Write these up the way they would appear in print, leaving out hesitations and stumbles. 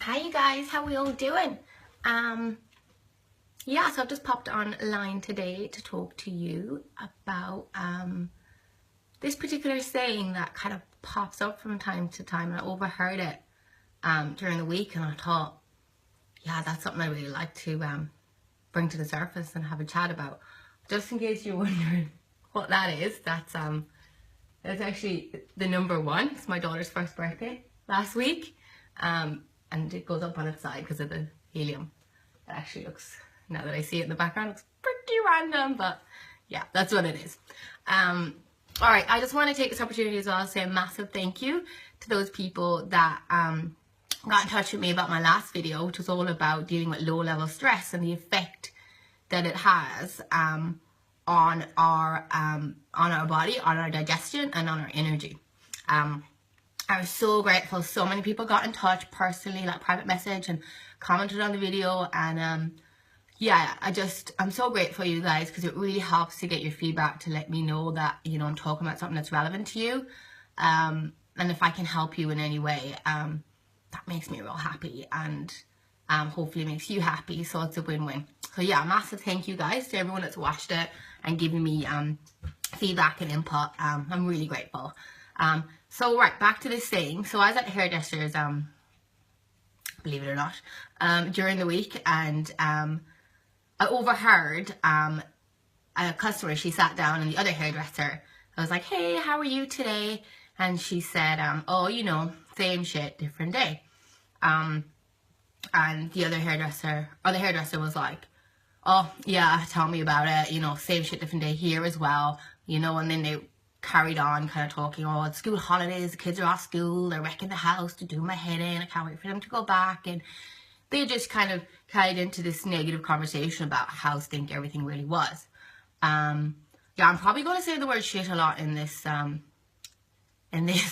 Hi you guys, how are we all doing? Yeah, so I've just popped online today to talk to you about this particular saying that kind of pops up from time to time, and I overheard it during the week, and I thought, yeah, that's something I really like to bring to the surface and have a chat about. Just in case you're wondering what that is, that's actually the number one. It's my daughter's first birthday last week. And it goes up on its side because of the helium. It actually looks, now that I see it in the background, it looks pretty random, but yeah, that's what it is. Alright, I just want to take this opportunity as well to say a massive thank you to those people that got in touch with me about my last video, which was all about dealing with low-level stress and the effect that it has on our body, on our digestion, and on our energy. I was so grateful. So many people got in touch personally, like private message, and commented on the video. And yeah, I'm so grateful, you guys, because it really helps to get your feedback to let me know that, you know, I'm talking about something that's relevant to you. And if I can help you in any way, that makes me real happy, and hopefully makes you happy. So it's a win-win. So yeah, massive thank you guys to everyone that's watched it and given me feedback and input. I'm really grateful. So right, back to this saying. So I was at the hairdresser's, believe it or not, during the week, and I overheard a customer. She sat down, and the other hairdresser, I was like, hey, how are you today? And she said, oh, you know, same shit, different day. And the other hairdresser was like, oh yeah, tell me about it, you know, same shit, different day here as well, you know. And then they carried on kind of talking, oh, it's school holidays, the kids are off school, they're wrecking the house, to do my head in, I can't wait for them to go back. And they just kind of carried into this negative conversation about how stink everything really was. Yeah, I'm probably going to say the word shit a lot in this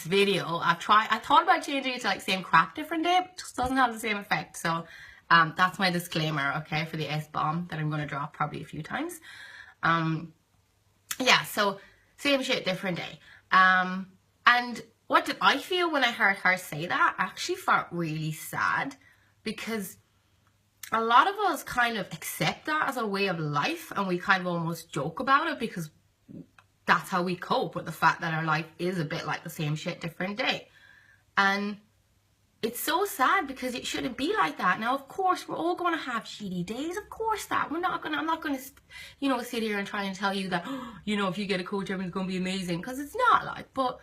video. I thought about changing it to like same crap, different day, but it just doesn't have the same effect. So that's my disclaimer, okay, for the S-bomb that I'm going to drop probably a few times. Yeah, so same shit, different day. And what did I feel when I heard her say that? I actually felt really sad, because a lot of us kind of accept that as a way of life, and we kind of almost joke about it because that's how we cope with the fact that our life is a bit like the same shit, different day. And it's so sad, because it shouldn't be like that. Now, of course, we're all going to have shitty days. Of course that. I'm not going to, you know, sit here and try and tell you that, oh, you know, if you get a coach, everything's going to be amazing, because it's not like. But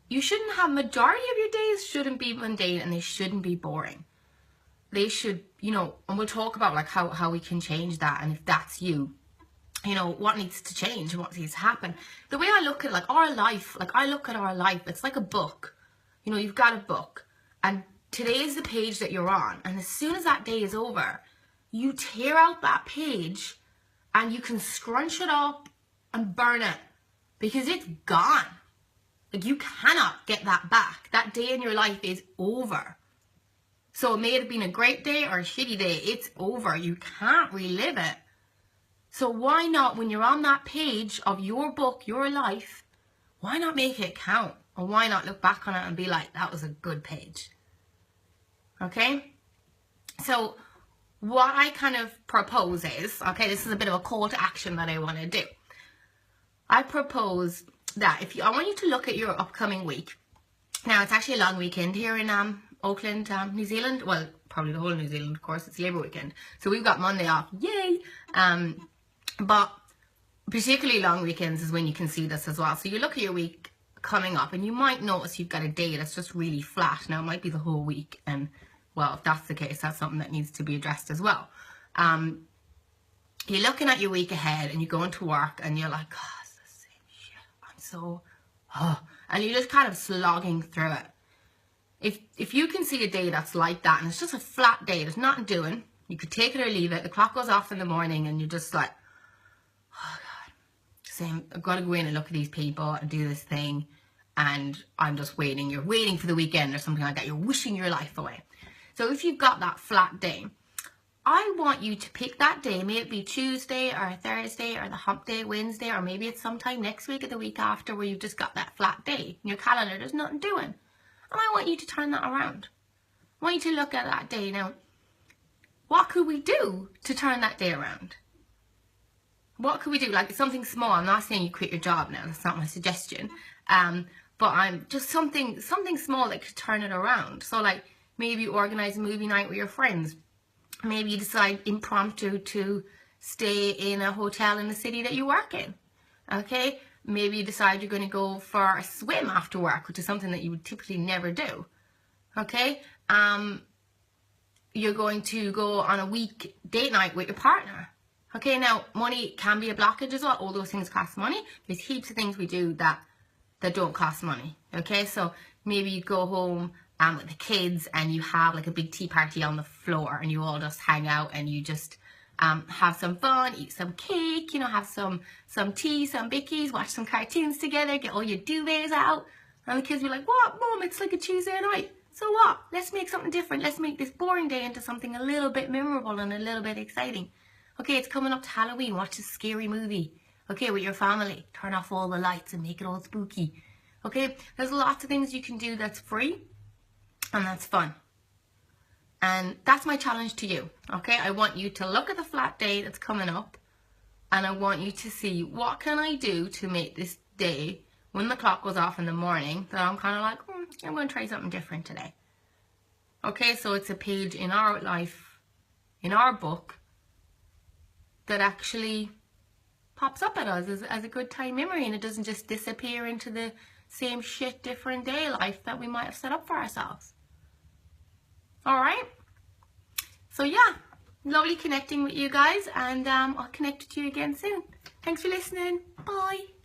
you shouldn't have, majority of your days shouldn't be mundane, and they shouldn't be boring. They should, you know, and we'll talk about like how we can change that. And if that's you, you know, what needs to change and what needs to happen. The way I look at like our life, like I look at our life, it's like a book. You know, you've got a book, and today is the page that you're on. And as soon as that day is over, you tear out that page and you can scrunch it up and burn it, because it's gone. Like, you cannot get that back. That day in your life is over. So it may have been a great day or a shitty day. It's over. You can't relive it. So why not, when you're on that page of your book, your life, why not make it count? Or why not look back on it and be like, that was a good page? Okay? So what I kind of propose is, okay, this is a bit of a call to action that I want to do. I propose that I want you to look at your upcoming week. Now, it's actually a long weekend here in Auckland, New Zealand. Well, probably the whole of New Zealand, of course. It's Labour weekend. So we've got Monday off. Yay! But particularly long weekends is when you can see this as well. So you look at your week coming up, and you might notice you've got a day that's just really flat. Now, it might be the whole week, and well, if that's the case, that's something that needs to be addressed as well. You're looking at your week ahead, and you're going to work, and you're like, oh, it's the same shit. I'm so, and you're just kind of slogging through it. If you can see a day that's like that, and it's just a flat day, there's nothing doing, you could take it or leave it. The clock goes off in the morning, and you're just like, oh God, same. I've got to go in and look at these people and do this thing, and I'm just waiting. You're waiting for the weekend or something like that. You're wishing your life away. So if you've got that flat day, I want you to pick that day. May it be Tuesday or Thursday or the hump day, Wednesday, or maybe it's sometime next week or the week after, where you've just got that flat day in your calendar. There's nothing doing. And I want you to turn that around. I want you to look at that day now. What could we do to turn that day around? What could we do? Like something small. I'm not saying you quit your job now. That's not my suggestion. But I'm just something small that could turn it around. So like maybe you organize a movie night with your friends. Maybe you decide impromptu to stay in a hotel in the city that you work in. Okay? Maybe you decide you're going to go for a swim after work, which is something that you would typically never do. Okay? You're going to go on a week date night with your partner. Okay, now money can be a blockage as well. All those things cost money. There's heaps of things we do that don't cost money. Okay, so maybe you go home with the kids and you have like a big tea party on the floor and you all just hang out and you just have some fun, eat some cake, you know, have some tea, some bickies, watch some cartoons together, get all your duvets out. And the kids be like, what, Mum? It's like a Tuesday night. So what? Let's make something different. Let's make this boring day into something a little bit memorable and a little bit exciting. Okay, it's coming up to Halloween. Watch a scary movie. Okay, with your family. Turn off all the lights and make it all spooky. Okay, there's lots of things you can do that's free and that's fun. And that's my challenge to you. Okay, I want you to look at the flat day that's coming up and I want you to see what can I do to make this day, when the clock goes off in the morning, that I'm kind of like, I'm going to try something different today. Okay, so it's a page in our life, in our book, that actually pops up at us as a good time memory, and it doesn't just disappear into the same shit different day life that we might have set up for ourselves. Alright? So yeah, lovely connecting with you guys, and I'll connect with you again soon. Thanks for listening. Bye.